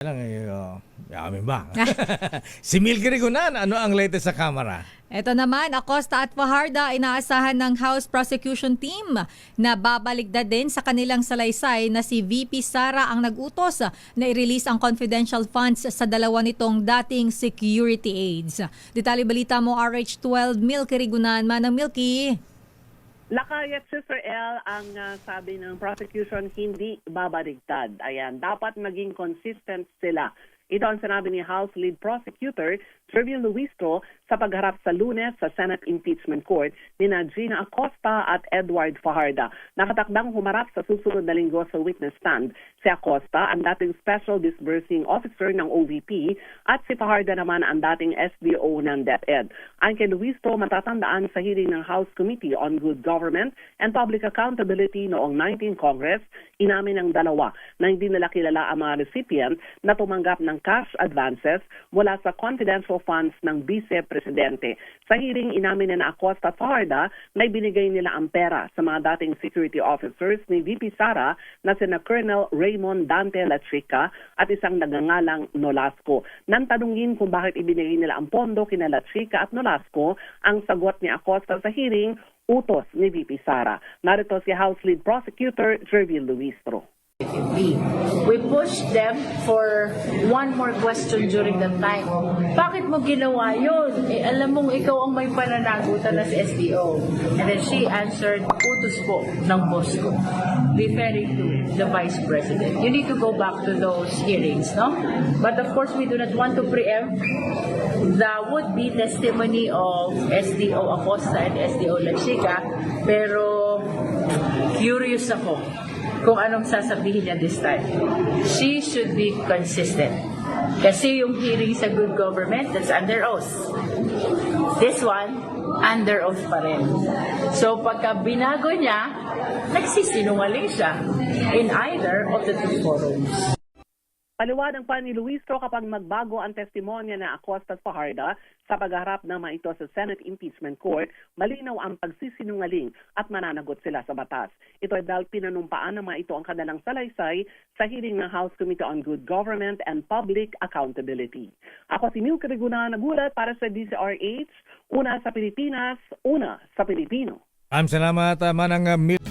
Lang yamin ba? Si Milky Rigunan, ano ang latest sa kamera? Ito naman, Acosta at Fajarda inaasahan ng House Prosecution Team na babaligtad din sa kanilang salaysay na si VP Sara ang nag-utos na i-release ang confidential funds sa dalawa nitong dating security aides. Detalye balita mo, RH12, Milky Rigunan. Manang Milky. Lakayat Sister L ang sabi ng prosecution hindi babaligtad. Ayan, dapat maging consistent sila. Ito ang sinabi ni House Lead Prosecutor Servil Luistro sa pagharap sa Lunes sa Senate Impeachment Court ni Gina Acosta at Edward Fajarda. Nakatakdang humarap sa susunod na linggo sa witness stand. Si Acosta ang dating Special Disbursing Officer ng OVP at si Fajarda naman ang dating SDO ng DepEd. Ang kay Luistro matatandaan sa hearing ng House Committee on Good Government and Public Accountability noong 19 Congress, inamin ng dalawa na hindi nila kilala ang mga recipient na tumanggap ng cash advances mula sa confidential funds ng Vice Presidente. Sa hearing, inamin na Acosta at Fajarda na ibinigay nila ang pera sa mga dating security officers ni VP Sara na sina Colonel Raymond Dante Latrica at isang nagangalang Nolasco. Nang tanungin kung bakit ibinigay nila ang pondo kina Latrica at Nolasco, ang sagot ni Acosta sa hearing, utos ni VP Sara. Narito si House Lead Prosecutor Servil Luistro. We pushed them for one more question during that time. Bakit mo ginawa yun? Alam mong ikaw ang may pananagutan na si SDO. And then she answered, utos po ng boss ko, referring to the Vice President. You need to go back to those hearings, no? But of course, we do not want to preempt the would-be testimony of SDO Acosta and SDO Lachica, pero curious ako kung anong sasabihin niya this time. She should be consistent. Kasi yung hearing sa good government, that's under oath. This one, under oath pa rin. So pagka binago niya, nagsisinungaling siya in either of the two forums. Paliwanag pa ni Luistro kapag magbago ang testimonya na Acosta at Fajarda sa pagharap na ito sa Senate Impeachment Court, malinaw ang pagsisinungaling at mananagot sila sa batas. Ito ay dahil pinanumpaan ng ito ang kanilang salaysay sa hearing ng House Committee on Good Government and Public Accountability. Ako si Milky Rigunan, nagulat para sa DZRH, una sa Pilipinas, una sa Pilipino. Salamat, Manang Milky.